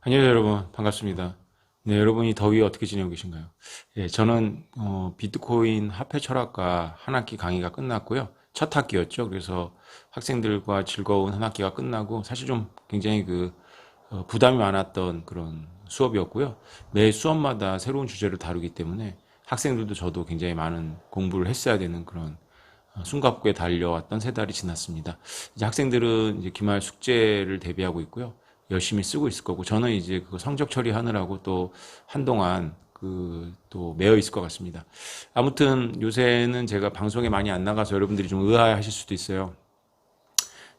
안녕하세요, 여러분. 반갑습니다. 네, 여러분이 더위 어떻게 지내고 계신가요? 예, 저는 비트코인 화폐 철학과 한 학기 강의가 끝났고요. 첫 학기였죠. 그래서 학생들과 즐거운 한 학기가 끝나고 사실 좀 굉장히 부담이 많았던 그런 수업이었고요. 매 수업마다 새로운 주제를 다루기 때문에 학생들도 저도 굉장히 많은 공부를 했어야 되는 그런 숨가쁘게 달려왔던 세 달이 지났습니다. 이제 학생들은 이제 기말 숙제를 대비하고 있고요. 열심히 쓰고 있을 거고, 저는 이제 그 성적 처리하느라고 또 한동안 또 매여 있을 것 같습니다. 아무튼 요새는 제가 방송에 많이 안 나가서 여러분들이 좀 의아해하실 수도 있어요.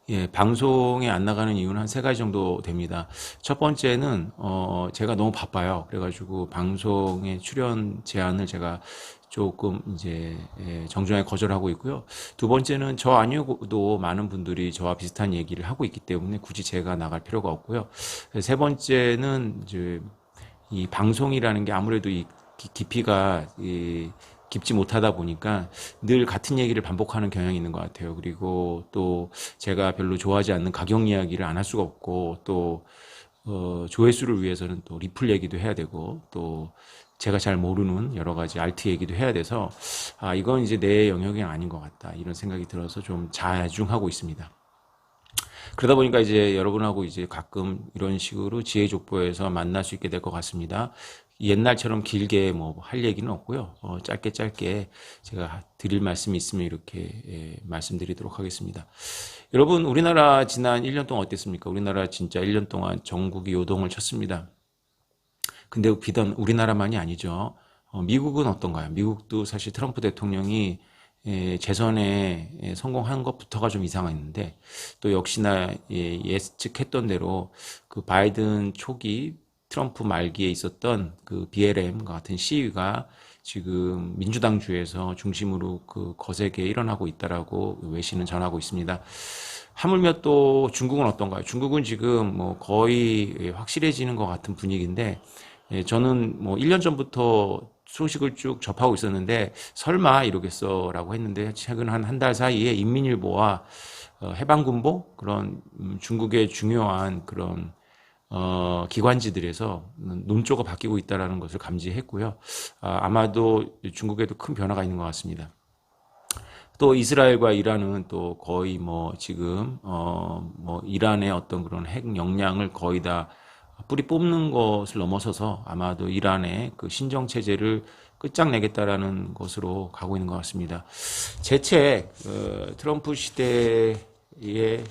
예, 방송에 안 나가는 이유는 한 세 가지 정도 됩니다. 첫 번째는 제가 너무 바빠요. 그래가지고 방송에 출연 제안을 제가 조금 이제 정중하게 거절하고 있고요. 두 번째는 저 아니어도 많은 분들이 저와 비슷한 얘기를 하고 있기 때문에 굳이 제가 나갈 필요가 없고요. 세 번째는 이제 이 방송이라는 게 아무래도 이 깊이가 깊지 못하다 보니까 늘 같은 얘기를 반복하는 경향이 있는 것 같아요. 그리고 또 제가 별로 좋아하지 않는 가격 이야기를 안 할 수가 없고, 또 조회수를 위해서는 또 리플 얘기도 해야 되고, 또 제가 잘 모르는 여러 가지 알트 얘기도 해야 돼서 이건 이제 내 영역이 아닌 것 같다, 이런 생각이 들어서 좀 자중하고 있습니다. 그러다 보니까 이제 여러분하고 이제 가끔 이런 식으로 지혜족보에서 만날 수 있게 될 것 같습니다. 옛날처럼 길게 뭐 할 얘기는 없고요. 짧게 짧게 제가 드릴 말씀이 있으면 이렇게 말씀드리도록 하겠습니다. 여러분, 우리나라 지난 1년 동안 어땠습니까? 우리나라 진짜 1년 동안 전국이 요동을 쳤습니다. 근데 비단 우리나라만이 아니죠. 미국은 어떤가요? 미국도 사실 트럼프 대통령이 재선에 성공한 것부터가 좀 이상했는데, 또 역시나 예측했던 대로 그 바이든 초기 트럼프 말기에 있었던 그 BLM 같은 시위가 지금 민주당 주에서 중심으로 그 거세게 일어나고 있다라고 외신은 전하고 있습니다. 하물며 또 중국은 어떤가요? 중국은 지금 뭐 거의 확실해지는 것 같은 분위기인데, 저는 뭐 1년 전부터 소식을 쭉 접하고 있었는데 설마 이러겠어라고 했는데, 최근 한 달 사이에 인민일보와 해방군보 그런 중국의 중요한 그런 기관지들에서 논조가 바뀌고 있다는 것을 감지했고요. 아마도 중국에도 큰 변화가 있는 것 같습니다. 또 이스라엘과 이란은 또 거의 뭐 지금 뭐 이란의 어떤 그런 핵 역량을 거의 다 뿌리 뽑는 것을 넘어서서 아마도 이란의 그 신정 체제를 끝장내겠다라는 것으로 가고 있는 것 같습니다. 제 책 트럼프 시대의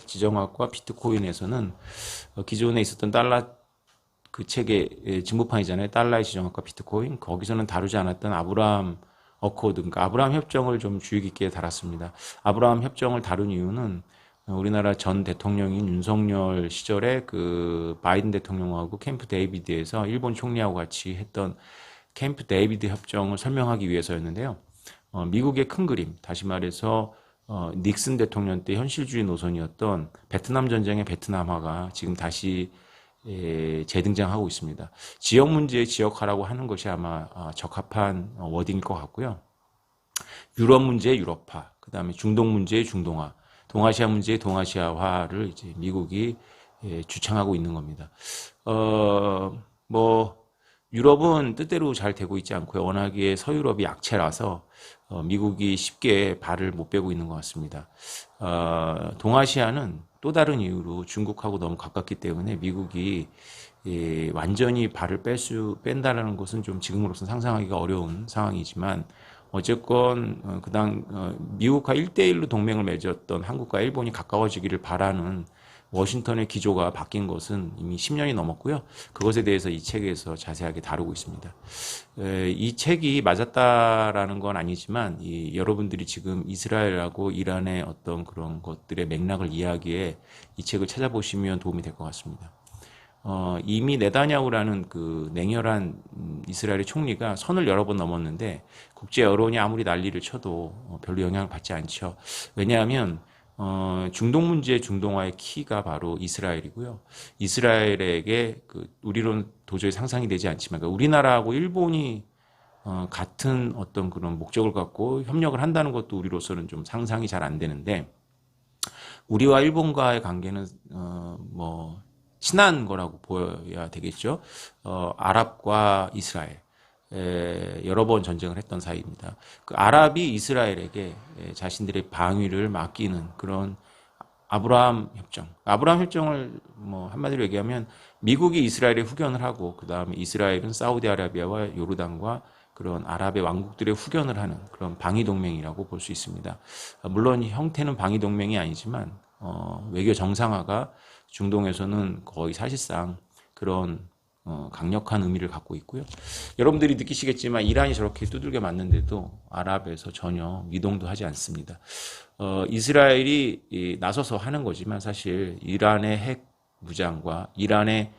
지정학과 비트코인에서는 기존에 있었던 달러 그 책의 진보판이잖아요. 달러의 지정학과 비트코인. 거기서는 다루지 않았던 아브라함 어코드, 그러니까 아브라함 협정을 좀 주의 깊게 달았습니다. 아브라함 협정을 다룬 이유는 우리나라 전 대통령인 윤석열 시절에 그 바이든 대통령하고 캠프 데이비드에서 일본 총리하고 같이 했던 캠프 데이비드 협정을 설명하기 위해서였는데요. 미국의 큰 그림, 다시 말해서 닉슨 대통령 때 현실주의 노선이었던 베트남 전쟁의 베트남화가 지금 다시 재등장하고 있습니다. 지역 문제에 지역화라고 하는 것이 아마 적합한 워딩일 것 같고요. 유럽 문제의 유럽화, 그 다음에 중동 문제의 중동화, 동아시아 문제의 동아시아화를 이제 미국이 주창하고 있는 겁니다. 뭐 유럽은 뜻대로 잘 되고 있지 않고요. 워낙에 서유럽이 약체라서 미국이 쉽게 발을 못 빼고 있는 것 같습니다. 동아시아는 또 다른 이유로 중국하고 너무 가깝기 때문에 미국이 완전히 발을 뺀다라는 것은 좀 지금으로서는 상상하기가 어려운 상황이지만, 어쨌건 미국과 1대1로 동맹을 맺었던 한국과 일본이 가까워지기를 바라는 워싱턴의 기조가 바뀐 것은 이미 10년이 넘었고요. 그것에 대해서 이 책에서 자세하게 다루고 있습니다. 이 책이 맞았다라는 건 아니지만, 여러분들이 지금 이스라엘하고 이란의 어떤 그런 것들의 맥락을 이해하기에 이 책을 찾아보시면 도움이 될 것 같습니다. 이미 네다냐후라는 그 냉혈한 이스라엘의 총리가 선을 여러 번 넘었는데 국제 여론이 아무리 난리를 쳐도 별로 영향을 받지 않죠. 왜냐하면 중동 문제 중동화의 키가 바로 이스라엘이고요. 이스라엘에게 우리로는 도저히 상상이 되지 않지만, 그러니까 우리나라하고 일본이 같은 어떤 그런 목적을 갖고 협력을 한다는 것도 우리로서는 좀 상상이 잘 안 되는데, 우리와 일본과의 관계는 뭐 친한 거라고 보여야 되겠죠. 아랍과 이스라엘. 여러 번 전쟁을 했던 사이입니다. 그 아랍이 이스라엘에게 자신들의 방위를 맡기는 그런 아브라함 협정. 아브라함 협정을 뭐 한마디로 얘기하면 미국이 이스라엘에 후견을 하고 그 다음에 이스라엘은 사우디아라비아와 요르단과 그런 아랍의 왕국들의 후견을 하는 그런 방위 동맹이라고 볼 수 있습니다. 물론 형태는 방위 동맹이 아니지만 외교 정상화가 중동에서는 거의 사실상 그런 강력한 의미를 갖고 있고요. 여러분들이 느끼시겠지만 이란이 저렇게 두들겨 맞는데도 아랍에서 전혀 미동도 하지 않습니다. 이스라엘이 나서서 하는 거지만 사실 이란의 핵 무장과 이란의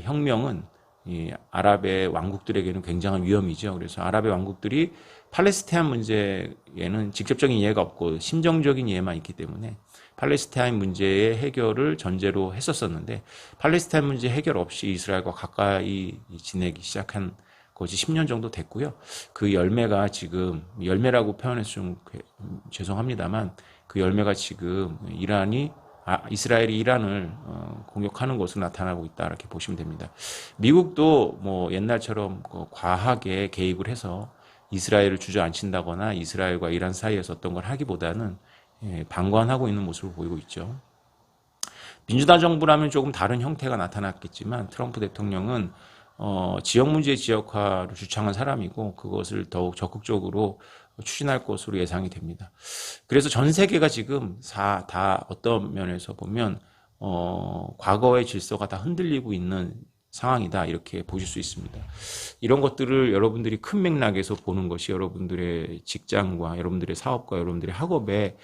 혁명은 이 아랍의 왕국들에게는 굉장한 위험이죠. 그래서 아랍의 왕국들이 팔레스타인 문제에는 직접적인 이해가 없고 심정적인 이해만 있기 때문에 팔레스타인 문제의 해결을 전제로 했었었는데 팔레스타인 문제 해결 없이 이스라엘과 가까이 지내기 시작한 것이 10년 정도 됐고요. 그 열매가 지금 열매라고 표현해서 좀 죄송합니다만 그 열매가 지금 이스라엘이 이란을 공격하는 것으로 나타나고 있다 이렇게 보시면 됩니다. 미국도 뭐 옛날처럼 과하게 개입을 해서 이스라엘을 주저앉힌다거나 이스라엘과 이란 사이에서 어떤 걸 하기보다는 방관하고 있는 모습을 보이고 있죠. 민주당 정부라면 조금 다른 형태가 나타났겠지만 트럼프 대통령은 지역 문제 지역화를 주창한 사람이고 그것을 더욱 적극적으로 추진할 것으로 예상이 됩니다. 그래서 전 세계가 지금 다 어떤 면에서 보면 과거의 질서가 다 흔들리고 있는 상황이다 이렇게 보실 수 있습니다. 이런 것들을 여러분들이 큰 맥락에서 보는 것이 여러분들의 직장과 여러분들의 사업과 여러분들의 학업에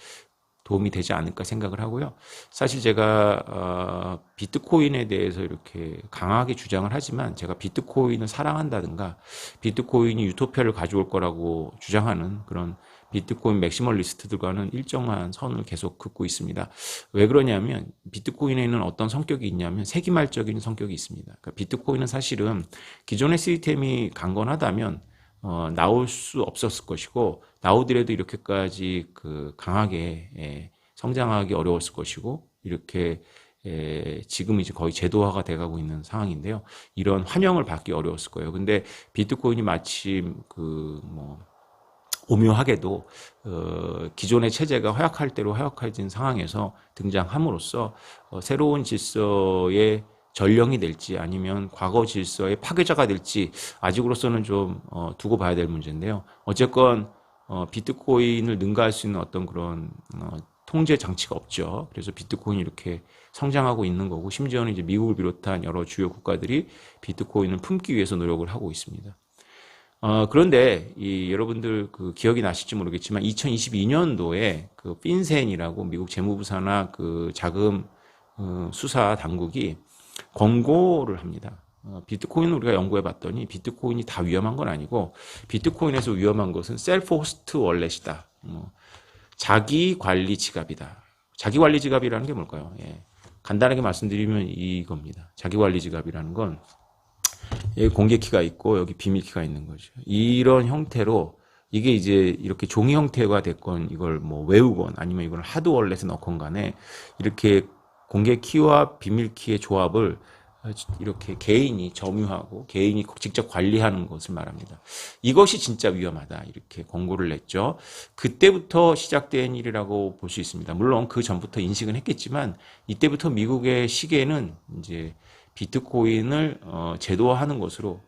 도움이 되지 않을까 생각을 하고요. 사실 제가 비트코인에 대해서 이렇게 강하게 주장을 하지만 제가 비트코인을 사랑한다든가 비트코인이 유토피아를 가져올 거라고 주장하는 그런 비트코인 맥시멀리스트들과는 일정한 선을 계속 긋고 있습니다. 왜 그러냐면 비트코인에는 어떤 성격이 있냐면 세기말적인 성격이 있습니다. 그러니까 비트코인은 사실은 기존의 시스템이 강건하다면 나올 수 없었을 것이고 나오더라도 이렇게까지 강하게 성장하기 어려웠을 것이고 이렇게 지금 이제 거의 제도화가 돼가고 있는 상황인데요. 이런 환영을 받기 어려웠을 거예요. 근데 비트코인이 마침 오묘하게도 기존의 체제가 허약할 대로 허약해진 상황에서 등장함으로써 새로운 질서의 전령이 될지 아니면 과거 질서의 파괴자가 될지 아직으로서는 좀 두고 봐야 될 문제인데요. 어쨌건 비트코인을 능가할 수 있는 어떤 그런 통제 장치가 없죠. 그래서 비트코인이 이렇게 성장하고 있는 거고 심지어는 이제 미국을 비롯한 여러 주요 국가들이 비트코인을 품기 위해서 노력을 하고 있습니다. 그런데 여러분들 기억이 나실지 모르겠지만 2022년도에 핀센이라고 미국 재무부 산하 자금 수사 당국이 권고를 합니다. 비트코인을 우리가 연구해 봤더니 비트코인이 다 위험한 건 아니고 비트코인에서 위험한 것은 셀프 호스트 월렛이다. 자기 관리 지갑이다. 자기 관리 지갑이라는 게 뭘까요? 간단하게 말씀드리면 이겁니다. 자기 관리 지갑이라는 건 여기 공개 키가 있고 여기 비밀 키가 있는 거죠. 이런 형태로 이게 이제 이렇게 종이 형태가 됐건 이걸 외우건 아니면 이걸 하드 월렛에 넣건 간에 이렇게 공개 키와 비밀 키의 조합을 이렇게 개인이 점유하고 개인이 직접 관리하는 것을 말합니다. 이것이 진짜 위험하다 이렇게 권고를 냈죠. 그때부터 시작된 일이라고 볼 수 있습니다. 물론 그 전부터 인식은 했겠지만 이때부터 미국의 시계는 이제 비트코인을 제도화하는 것으로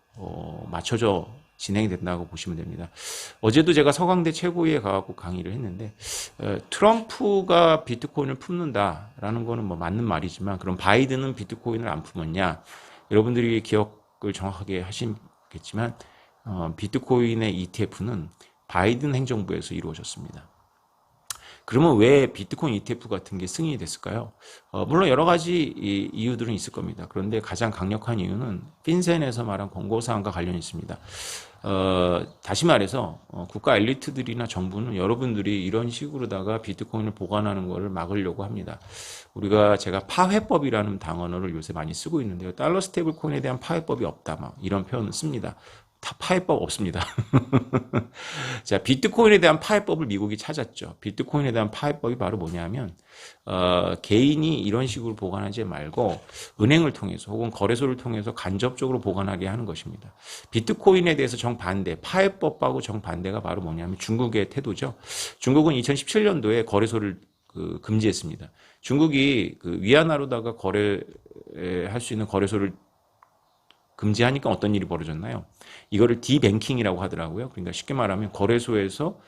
맞춰져 진행이 된다고 보시면 됩니다. 어제도 제가 서강대 최고위에 가고 강의를 했는데 트럼프가 비트코인을 품는다라는 거는 맞는 말이지만 그럼 바이든은 비트코인을 안 품었냐? 여러분들이 기억을 정확하게 하시겠지만 비트코인의 ETF는 바이든 행정부에서 이루어졌습니다. 그러면 왜 비트코인 ETF 같은 게 승인이 됐을까요? 물론 여러 가지 이유들은 있을 겁니다. 그런데 가장 강력한 이유는 핀센에서 말한 권고사항과 관련이 있습니다. 다시 말해서 국가 엘리트들이나 정부는 여러분들이 이런 식으로다가 비트코인을 보관하는 것을 막으려고 합니다. 제가 파회법이라는 단어를 요새 많이 쓰고 있는데요. 달러 스테이블 코인에 대한 파회법이 없다 이런 표현을 씁니다. 파해법 없습니다. 자, 비트코인에 대한 파해법을 미국이 찾았죠. 비트코인에 대한 파해법이 바로 뭐냐면 개인이 이런 식으로 보관하지 말고 은행을 통해서 혹은 거래소를 통해서 간접적으로 보관하게 하는 것입니다. 비트코인에 대해서 정반대, 파해법하고 정반대가 바로 뭐냐면 중국의 태도죠. 중국은 2017년도에 거래소를 금지했습니다. 중국이 위안화로다가 거래할 수 있는 거래소를 금지하니까 어떤 일이 벌어졌나요? 이거를 디뱅킹이라고 하더라고요. 그러니까 쉽게 말하면 거래소에서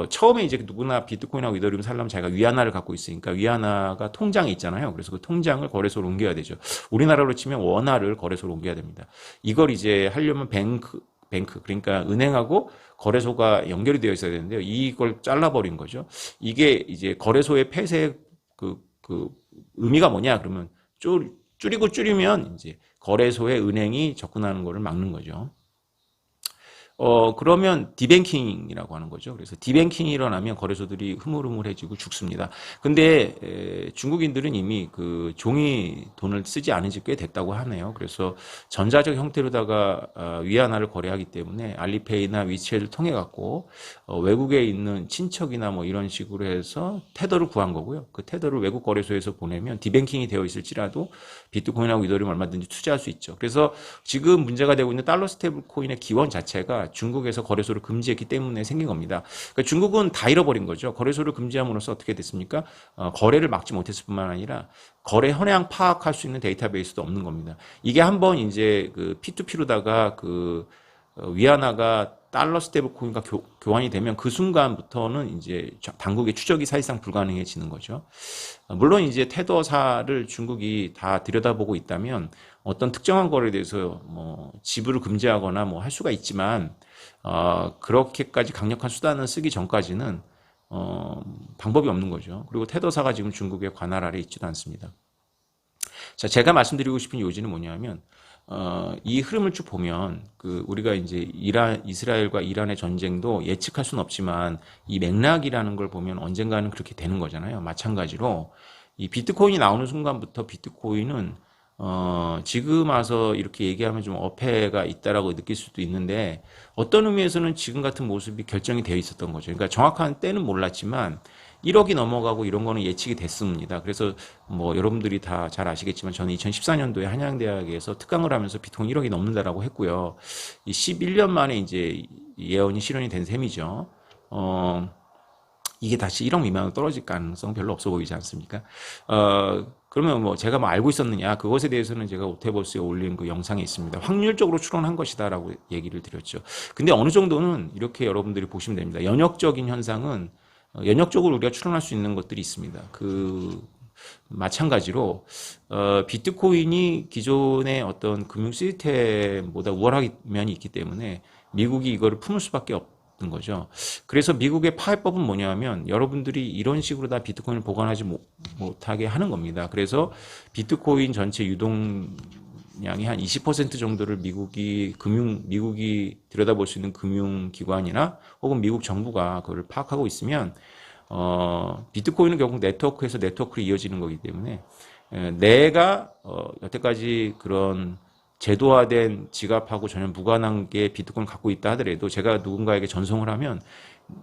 처음에 이제 누구나 비트코인하고 이더리움 살려면 자기가 위안화를 갖고 있으니까 위안화가 통장에 있잖아요. 그래서 그 통장을 거래소로 옮겨야 되죠. 우리나라로 치면 원화를 거래소로 옮겨야 됩니다. 이걸 이제 하려면 뱅크 그러니까 은행하고 거래소가 연결이 되어 있어야 되는데요. 이걸 잘라버린 거죠. 이게 이제 거래소의 폐쇄의 그 의미가 뭐냐? 그러면 줄이면 이제 거래소에 은행이 접근하는 것을 막는 거죠. 그러면 디뱅킹이라고 하는 거죠. 그래서 디뱅킹이 일어나면 거래소들이 흐물흐물해지고 죽습니다. 근데 중국인들은 이미 그 종이 돈을 쓰지 않은 지 꽤 됐다고 하네요. 그래서 전자적 형태로다가 위안화를 거래하기 때문에 알리페이나 위챗을 통해 갖고 외국에 있는 친척이나 뭐 이런 식으로 해서 테더를 구한 거고요. 그 테더를 외국 거래소에서 보내면 디뱅킹이 되어 있을지라도 비트코인하고 이더리움 얼마든지 투자할 수 있죠. 그래서 지금 문제가 되고 있는 달러 스테이블 코인의 기원 자체가 중국에서 거래소를 금지했기 때문에 생긴 겁니다. 그러니까 중국은 다 잃어버린 거죠. 거래소를 금지함으로써 어떻게 됐습니까? 거래를 막지 못했을 뿐만 아니라 거래 현황 파악할 수 있는 데이터베이스도 없는 겁니다. 이게 한번 이제 그 P2P로다가 위안화가 달러 스테이블 코인과 교환이 되면 그 순간부터는 이제 당국의 추적이 사실상 불가능해지는 거죠. 물론 이제 테더사를 중국이 다 들여다보고 있다면 어떤 특정한 거래에 대해서 뭐 지불을 금지하거나 뭐 할 수가 있지만 그렇게까지 강력한 수단을 쓰기 전까지는 방법이 없는 거죠. 그리고 테더사가 지금 중국의 관할 아래 있지도 않습니다. 자, 제가 말씀드리고 싶은 요지는 뭐냐면 이 흐름을 쭉 보면 우리가 이제 이스라엘과 이란의 전쟁도 예측할 수는 없지만 이 맥락이라는 걸 보면 언젠가는 그렇게 되는 거잖아요. 마찬가지로 이 비트코인이 나오는 순간부터 비트코인은 지금 와서 이렇게 얘기하면 좀 어폐가 있다라고 느낄 수도 있는데 어떤 의미에서는 지금 같은 모습이 결정이 되어 있었던 거죠. 그러니까 정확한 때는 몰랐지만 1억이 넘어가고 이런 거는 예측이 됐습니다. 그래서 뭐 여러분들이 다 잘 아시겠지만 저는 2014년도에 한양대학에서 특강을 하면서 비트코인 1억이 넘는다라고 했고요. 이 11년 만에 이제 예언이 실현이 된 셈이죠. 이게 다시 1억 미만으로 떨어질 가능성 별로 없어 보이지 않습니까? 그러면 뭐 제가 뭐 알고 있었느냐? 그것에 대해서는 제가 오태버스에 올린 그 영상에 있습니다. 확률적으로 추론한 것이다라고 얘기를 드렸죠. 근데 어느 정도는 이렇게 여러분들이 보시면 됩니다. 연역적인 현상은 연역적으로 우리가 추론할 수 있는 것들이 있습니다. 비트코인이 기존의 어떤 금융 시스템보다 우월한 면이 있기 때문에 미국이 이거를 품을 수밖에 없는 거죠. 그래서 미국의 파해법은 뭐냐면 여러분들이 이런 식으로 다 비트코인을 보관하지 못하게 하는 겁니다. 그래서 비트코인 전체 유동량이 한 20% 정도를 미국이 들여다볼 수 있는 금융기관이나 혹은 미국 정부가 그걸 파악하고 있으면 비트코인은 결국 네트워크에서 네트워크로 이어지는 거기 때문에 내가 여태까지 그런 제도화된 지갑하고 전혀 무관한 게 비트코인을 갖고 있다 하더라도 제가 누군가에게 전송을 하면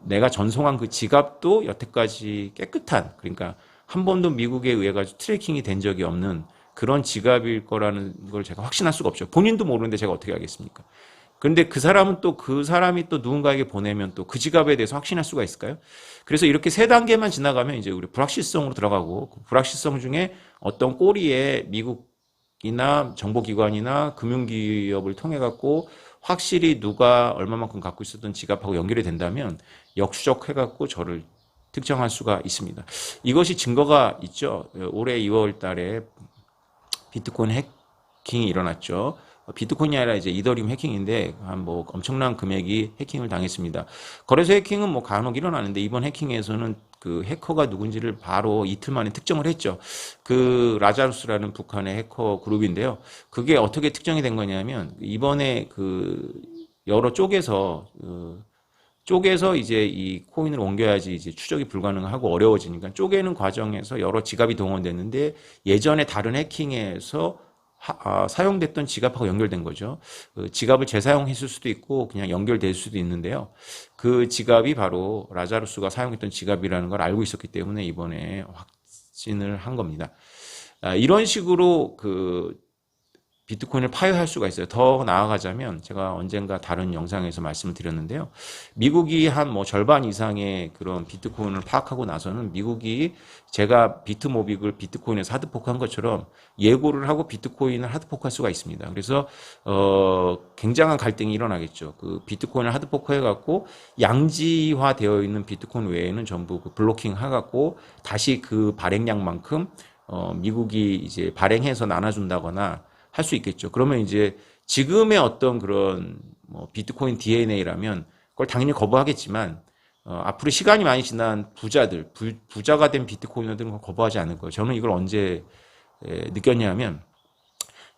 내가 전송한 그 지갑도 여태까지 깨끗한, 그러니까 한 번도 미국에 의해 가지고 트래킹이 된 적이 없는 그런 지갑일 거라는 걸 제가 확신할 수가 없죠. 본인도 모르는데 제가 어떻게 알겠습니까? 그런데 그 사람이 또 누군가에게 보내면 또 그 지갑에 대해서 확신할 수가 있을까요? 그래서 이렇게 세 단계만 지나가면 이제 우리 불확실성으로 들어가고 그 불확실성 중에 어떤 꼬리에 미국이나 정보기관이나 금융기업을 통해 갖고 확실히 누가 얼마만큼 갖고 있었던 지갑하고 연결이 된다면 역추적해 갖고 저를 특정할 수가 있습니다. 이것이 증거가 있죠. 올해 2월 달에 비트코인 해킹이 일어났죠. 비트코인이 아니라 이제 이더리움 해킹인데 뭐 엄청난 금액이 해킹을 당했습니다. 거래소 해킹은 뭐 간혹 일어나는데 이번 해킹에서는 그 해커가 누군지를 바로 이틀 만에 특정을 했죠. 그 라자루스라는 북한의 해커 그룹인데요. 그게 어떻게 특정이 된 거냐면 이번에 여러 쪽에서 이제 이 코인을 옮겨야지 이제 추적이 불가능하고 어려워지니까 쪼개는 과정에서 여러 지갑이 동원됐는데 예전에 다른 해킹에서 사용됐던 지갑하고 연결된 거죠. 그 지갑을 재사용했을 수도 있고 그냥 연결될 수도 있는데요. 그 지갑이 바로 라자루스가 사용했던 지갑이라는 걸 알고 있었기 때문에 이번에 확진을 한 겁니다. 이런 식으로 그 비트코인을 파요할 수가 있어요. 더 나아가자면 제가 언젠가 다른 영상에서 말씀을 드렸는데요. 미국이 한 뭐 절반 이상의 그런 비트코인을 파악하고 나서는 미국이 제가 비트모빅을 비트코인에서 하드포크한 것처럼 예고를 하고 비트코인을 하드포크할 수가 있습니다. 그래서 굉장한 갈등이 일어나겠죠. 그 비트코인을 하드포크해 갖고 양지화 되어 있는 비트코인 외에는 전부 그 블로킹 해갖고 다시 그 발행량만큼 미국이 이제 발행해서 나눠준다거나 할 수 있겠죠. 그러면 이제 지금의 어떤 그런 뭐 비트코인 DNA라면 그걸 당연히 거부하겠지만 앞으로 시간이 많이 지난 부자들, 부자가 된 비트코이너들은 그걸 거부하지 않을 거예요. 저는 이걸 언제 느꼈냐면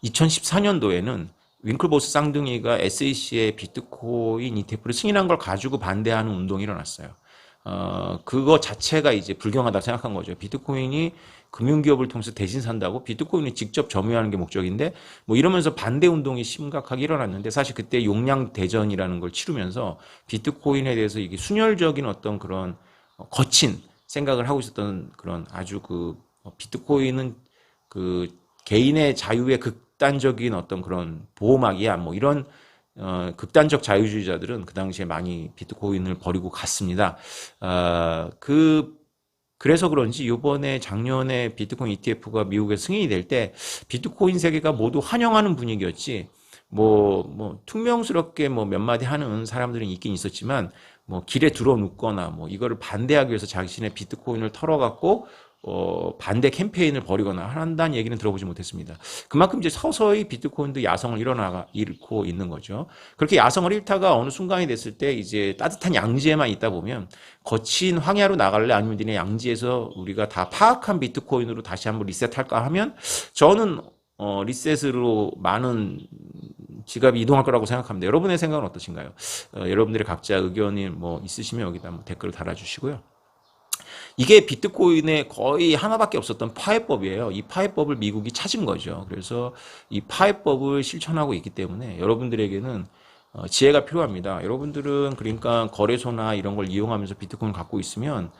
2014년도에는 윙클보스 쌍둥이가 SEC의 비트코인 ETF를 승인한 걸 가지고 반대하는 운동이 일어났어요. 그거 자체가 이제 불경하다고 생각한 거죠. 비트코인이 금융기업을 통해서 대신 산다고 비트코인을 직접 점유하는 게 목적인데 뭐 이러면서 반대 운동이 심각하게 일어났는데 사실 그때 용량 대전이라는 걸 치르면서 비트코인에 대해서 이게 순혈적인 어떤 그런 거친 생각을 하고 있었던 그런 아주 그 비트코인은 그 개인의 자유의 극단적인 어떤 그런 보호막이야 뭐 이런 극단적 자유주의자들은 그 당시에 많이 비트코인을 버리고 갔습니다. 그래서 그런지 이번에 작년에 비트코인 ETF가 미국에 승인이 될 때 비트코인 세계가 모두 환영하는 분위기였지. 뭐 퉁명스럽게 뭐 몇 마디 하는 사람들은 있긴 있었지만 뭐 길에 들어 눕거나 뭐 이거를 반대하기 위해서 자신의 비트코인을 털어갖고 반대 캠페인을 벌이거나 한다는 얘기는 들어보지 못했습니다. 그만큼 이제 서서히 비트코인도 야성을 잃고 있는 거죠. 그렇게 야성을 잃다가 어느 순간이 됐을 때 이제 따뜻한 양지에만 있다 보면 거친 황야로 나갈래 아니면 니네 양지에서 우리가 다 파악한 비트코인으로 다시 한번 리셋할까 하면 저는 리셋으로 많은 지갑이 이동할 거라고 생각합니다. 여러분의 생각은 어떠신가요? 여러분들의 각자 의견이 뭐 있으시면 여기다 뭐 댓글을 달아주시고요. 이게 비트코인에 거의 하나밖에 없었던 파해법이에요. 이 파해법을 미국이 찾은 거죠. 그래서 이 파해법을 실천하고 있기 때문에 여러분들에게는 지혜가 필요합니다. 여러분들은 그러니까 거래소나 이런 걸 이용하면서 비트코인을 갖고 있으면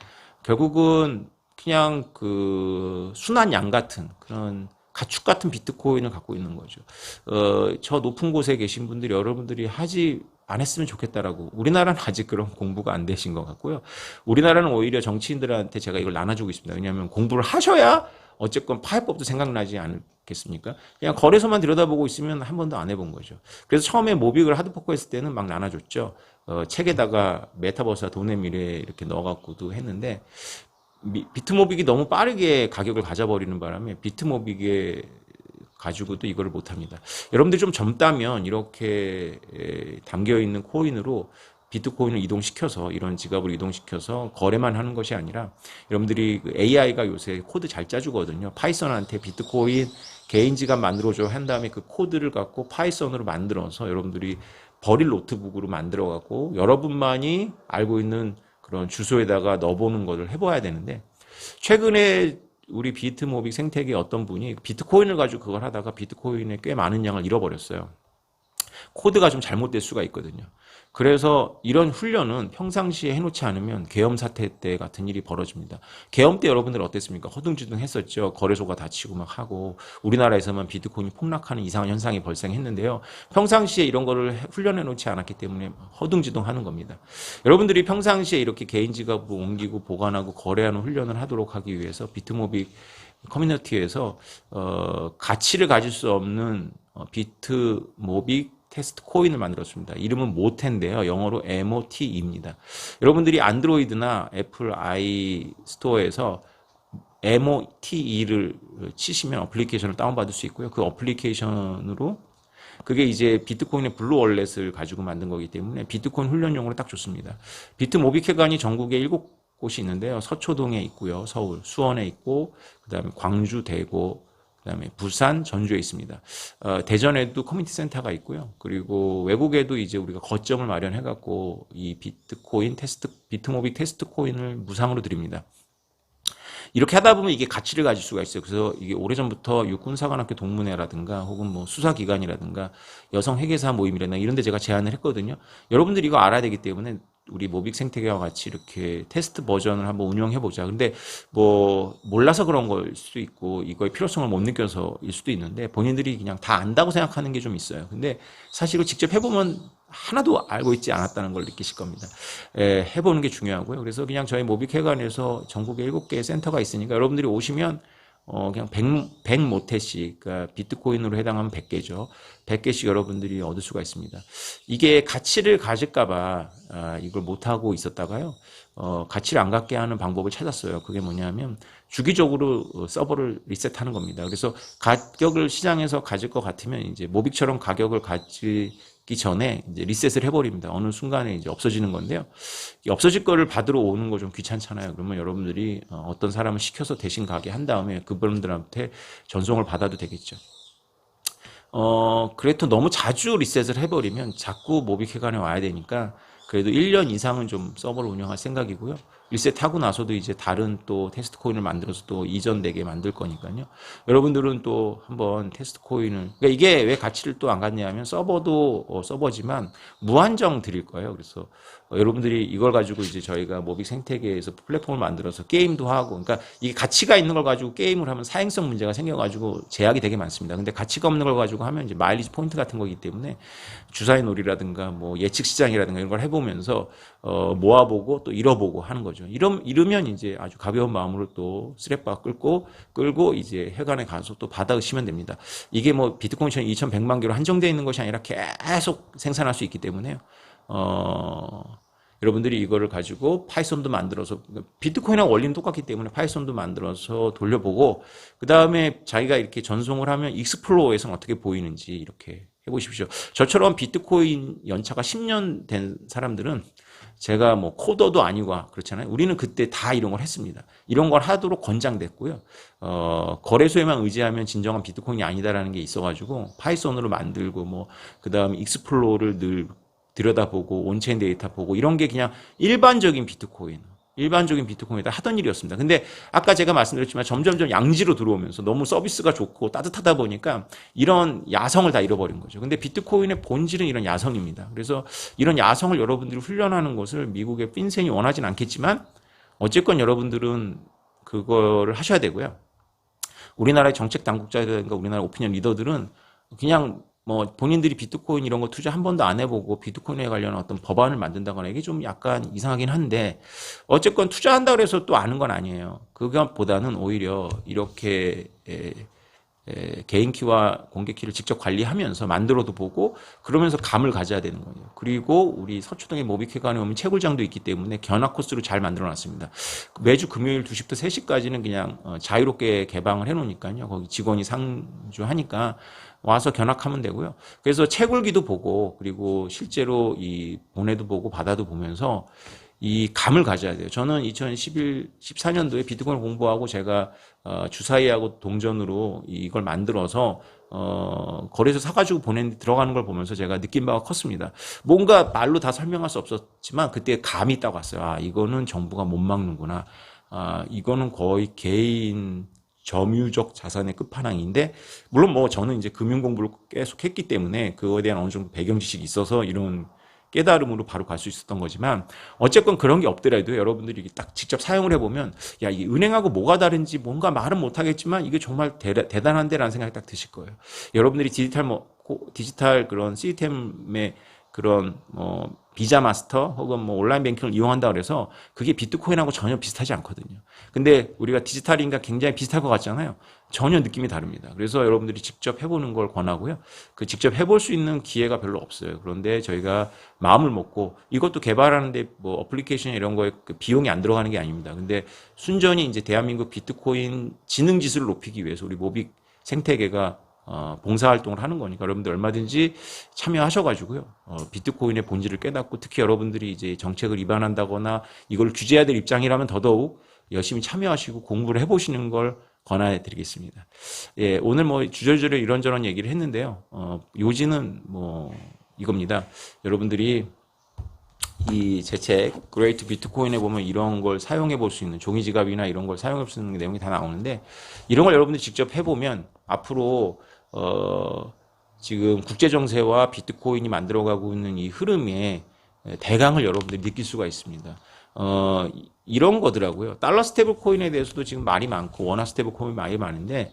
결국은 그냥 그 순한 양 같은 그런 가축 같은 비트코인을 갖고 있는 거죠. 저 높은 곳에 계신 분들이 여러분들이 안 했으면 좋겠다라고. 우리나라는 아직 그런 공부가 안 되신 것 같고요. 우리나라는 오히려 정치인들한테 제가 이걸 나눠주고 있습니다. 왜냐하면 공부를 하셔야 어쨌건 파해법도 생각나지 않겠습니까? 그냥 거래소만 들여다보고 있으면 한 번도 안 해본 거죠. 그래서 처음에 모빅을 하드포커 했을 때는 막 나눠줬죠. 책에다가 메타버스와 돈의 미래 이렇게 넣어갖고도 했는데 비트모빅이 너무 빠르게 가격을 가져버리는 바람에 비트모빅에 가지고도 이거를 못합니다. 여러분들이 좀 젊다면 이렇게 담겨있는 코인으로 비트코인을 이동시켜서 이런 지갑을 이동시켜서 거래만 하는 것이 아니라 여러분들이 AI가 요새 코드 잘 짜주거든요. 파이썬한테 비트코인 개인 지갑 만들어줘 한 다음에 그 코드를 갖고 파이썬으로 만들어서 여러분들이 버릴 노트북으로 만들어 갖고 여러분만이 알고 있는 그런 주소에다가 넣어보는 것을 해봐야 되는데 최근에 우리 비트모빅 생태계 어떤 분이 비트코인을 가지고 그걸 하다가 비트코인의 꽤 많은 양을 잃어버렸어요. 코드가 좀 잘못될 수가 있거든요. 그래서 이런 훈련은 평상시에 해놓지 않으면 계엄 사태 때 같은 일이 벌어집니다. 계엄 때 여러분들 어땠습니까? 허둥지둥 했었죠. 거래소가 닫히고 막 하고 우리나라에서만 비트코인이 폭락하는 이상한 현상이 발생했는데요. 평상시에 이런 거를 훈련해 놓지 않았기 때문에 허둥지둥 하는 겁니다. 여러분들이 평상시에 이렇게 개인 지갑으로 옮기고 보관하고 거래하는 훈련을 하도록 하기 위해서 비트모빅 커뮤니티에서 가치를 가질 수 없는 비트모빅 테스트 코인을 만들었습니다. 이름은 모테인데요. 영어로 MOTE입니다. 여러분들이 안드로이드나 애플 아이 스토어에서 MOTE를 치시면 어플리케이션을 다운받을 수 있고요. 그 어플리케이션으로 그게 이제 비트코인의 블루 월렛을 가지고 만든 거기 때문에 비트코인 훈련용으로 딱 좋습니다. 비트모빅회관이 전국에 7곳이 있는데요. 서초동에 있고요. 서울, 수원에 있고 그다음에 광주, 대구, 그다음에 부산, 전주에 있습니다. 대전에도 커뮤니티 센터가 있고요. 그리고 외국에도 이제 우리가 거점을 마련해갖고 이 비트모빅 테스트 코인을 무상으로 드립니다. 이렇게 하다 보면 이게 가치를 가질 수가 있어요. 그래서 이게 오래전부터 육군사관학교 동문회라든가 혹은 뭐 수사기관이라든가 여성회계사 모임이라든가 이런 데 제가 제안을 했거든요. 여러분들이 이거 알아야 되기 때문에 우리 모빅 생태계와 같이 이렇게 테스트 버전을 한번 운영해 보자. 근데 뭐 몰라서 그런 걸 수도 있고 이거의 필요성을 못 느껴서일 수도 있는데 본인들이 그냥 다 안다고 생각하는 게 좀 있어요. 근데 사실은 직접 해보면 하나도 알고 있지 않았다는 걸 느끼실 겁니다. 해보는 게 중요하고요. 그래서 그냥 저희 모빅회관에서 전국에 7개의 센터가 있으니까 여러분들이 오시면 그냥 100 모태씩, 그러니까 비트코인으로 해당하면 100개죠. 100개씩 여러분들이 얻을 수가 있습니다. 이게 가치를 가질까봐 이걸 못하고 있었다가요. 가치를 안 갖게 하는 방법을 찾았어요. 그게 뭐냐면 주기적으로 서버를 리셋하는 겁니다. 그래서 가격을 시장에서 가질 것 같으면 이제 모빅처럼 가격을 가지기 전에 이제 리셋을 해버립니다. 어느 순간에 이제 없어지는 건데요. 없어질 거를 받으러 오는 거 좀 귀찮잖아요. 그러면 여러분들이 어떤 사람을 시켜서 대신 가게 한 다음에 그분들한테 전송을 받아도 되겠죠. 그래도 너무 자주 리셋을 해버리면 자꾸 모빅회관에 와야 되니까 그래도 1년 이상은 좀 서버를 운영할 생각이고요. 리셋하고 나서도 이제 다른 또 테스트 코인을 만들어서 또 이전되게 만들 거니까요. 여러분들은 또 한번 테스트 코인을, 그러니까 이게 왜 가치를 또 안 갖냐 하면 서버도 서버지만 무한정 드릴 거예요. 그래서 여러분들이 이걸 가지고 이제 저희가 모빅 생태계에서 플랫폼을 만들어서 게임도 하고, 그러니까 이게 가치가 있는 걸 가지고 게임을 하면 사행성 문제가 생겨가지고 제약이 되게 많습니다. 근데 가치가 없는 걸 가지고 하면 이제 마일리지 포인트 같은 거기 때문에 주사위 놀이라든가 뭐 예측 시장이라든가 이런 걸 해보면서 모아보고 또 잃어보고 하는 거죠. 이러면 이제 아주 가벼운 마음으로 또 스랩바 끌고 이제 회관에 가서 또 받아오시면 됩니다. 이게 뭐 비트코인처럼 2100만 개로 한정되어 있는 것이 아니라 계속 생산할 수 있기 때문에요. 여러분들이 이거를 가지고 파이썬도 만들어서, 비트코인하고 원리는 똑같기 때문에 파이썬도 만들어서 돌려보고, 그 다음에 자기가 이렇게 전송을 하면 익스플로어에서는 어떻게 보이는지 이렇게 해보십시오. 저처럼 비트코인 연차가 10년 된 사람들은 제가 뭐 코더도 아니고 그렇잖아요. 우리는 그때 다 이런 걸 했습니다. 이런 걸 하도록 권장됐고요. 거래소에만 의지하면 진정한 비트코인이 아니다라는 게 있어가지고 파이썬으로 만들고 뭐 그 다음에 익스플로어를 늘 들여다보고 온체인 데이터 보고 이런 게 그냥 일반적인 비트코인에다 하던 일이었습니다. 근데 아까 제가 말씀드렸지만 점점점 양지로 들어오면서 너무 서비스가 좋고 따뜻하다 보니까 이런 야성을 다 잃어버린 거죠. 근데 비트코인의 본질은 이런 야성입니다. 그래서 이런 야성을 여러분들이 훈련하는 것을 미국의 핀센이 원하진 않겠지만 어쨌건 여러분들은 그거를 하셔야 되고요. 우리나라의 정책 당국자들과 우리나라 오피니언 리더들은 그냥 뭐 본인들이 비트코인 이런 거 투자 한 번도 안 해보고 비트코인에 관련한 어떤 법안을 만든다거나 이게 좀 약간 이상하긴 한데 어쨌건 투자한다 그래서 또 아는 건 아니에요. 그것보다는 오히려 이렇게 개인 키와 공개 키를 직접 관리하면서 만들어도 보고 그러면서 감을 가져야 되는 거예요. 그리고 우리 서초동의 모빅회관에 오면 채굴장도 있기 때문에 견학 코스로 잘 만들어 놨습니다. 매주 금요일 2시부터 3시까지는 그냥 자유롭게 개방을 해 놓으니까요. 거기 직원이 상주하니까 와서 견학하면 되고요. 그래서 채굴기도 보고 그리고 실제로 이 본회도 보고 바다도 보면서 이 감을 가져야 돼요. 저는 14년도에 비트코인 공부하고 제가 주사위하고 동전으로 이걸 만들어서 거래소 사가지고 보낸 들어가는 걸 보면서 제가 느낀 바가 컸습니다. 뭔가 말로 다 설명할 수 없었지만 그때 감이 딱 왔어요. 아, 이거는 정부가 못 막는구나. 아, 이거는 거의 개인 점유적 자산의 끝판왕인데, 물론 뭐 저는 이제 금융 공부를 계속 했기 때문에 그거에 대한 어느 정도 배경 지식이 있어서 이런 깨달음으로 바로 갈 수 있었던 거지만 어쨌건 그런 게 없더라도 여러분들이 딱 직접 사용을 해보면 야, 이 은행하고 뭐가 다른지 뭔가 말은 못하겠지만 이게 정말 대단한데라는 생각이 딱 드실 거예요. 여러분들이 디지털 그런 시스템의 그런 비자 마스터 혹은 뭐 온라인 뱅킹을 이용한다 그래서 그게 비트코인하고 전혀 비슷하지 않거든요. 근데 우리가 디지털인가 굉장히 비슷할 것 같잖아요. 전혀 느낌이 다릅니다. 그래서 여러분들이 직접 해보는 걸 권하고요. 그 직접 해볼 수 있는 기회가 별로 없어요. 그런데 저희가 마음을 먹고 이것도 개발하는데 뭐 어플리케이션 이런 거에 그 비용이 안 들어가는 게 아닙니다. 근데 순전히 이제 대한민국 비트코인 지능 지수를 높이기 위해서 우리 모빅 생태계가 봉사활동을 하는 거니까 여러분들 얼마든지 참여하셔가지고요. 비트코인의 본질을 깨닫고 특히 여러분들이 이제 정책을 위반한다거나 이걸 규제해야 될 입장이라면 더더욱 열심히 참여하시고 공부를 해보시는 걸 권해드리겠습니다. 예, 오늘 뭐 주저주저 이런저런 얘기를 했는데요. 요지는 뭐 이겁니다. 여러분들이 이 제 책 그레이트 비트코인에 보면 이런 걸 사용해 볼 수 있는 종이 지갑이나 이런 걸 사용해 볼 수 있는 내용이 다 나오는데 이런 걸 여러분들이 직접 해보면 앞으로 지금 국제 정세와 비트코인이 만들어가고 있는 이 흐름에 대강을 여러분들이 느낄 수가 있습니다. 이런 거더라고요. 달러 스테이블 코인에 대해서도 지금 말이 많고 원화 스테이블 코인 말이 많은데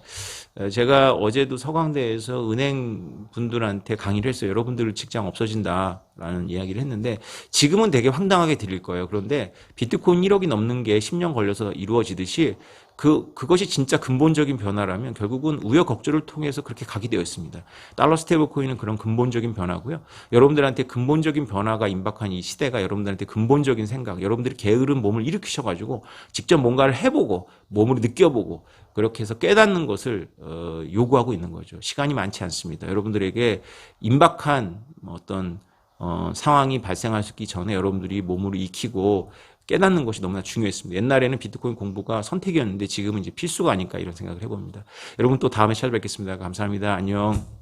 제가 어제도 서강대에서 은행 분들한테 강의를 했어요. 여러분들 직장 없어진다라는 이야기를 했는데 지금은 되게 황당하게 들릴 거예요. 그런데 비트코인 1억이 넘는 게 10년 걸려서 이루어지듯이 그것이 진짜 근본적인 변화라면 결국은 우여곡절을 통해서 그렇게 가게 되어 있습니다. 달러 스테이블 코인은 그런 근본적인 변화고요. 여러분들한테 근본적인 변화가 임박한 이 시대가 여러분들한테 근본적인 생각, 여러분들이 게으른 몸을 일으키셔가지고 직접 뭔가를 해보고 몸으로 느껴보고 그렇게 해서 깨닫는 것을 요구하고 있는 거죠. 시간이 많지 않습니다. 여러분들에게 임박한 어떤 상황이 발생하기 전에 여러분들이 몸으로 익히고 깨닫는 것이 너무나 중요했습니다. 옛날에는 비트코인 공부가 선택이었는데 지금은 이제 필수가 아닐까 이런 생각을 해봅니다. 여러분 또 다음에 찾아뵙겠습니다. 감사합니다. 안녕.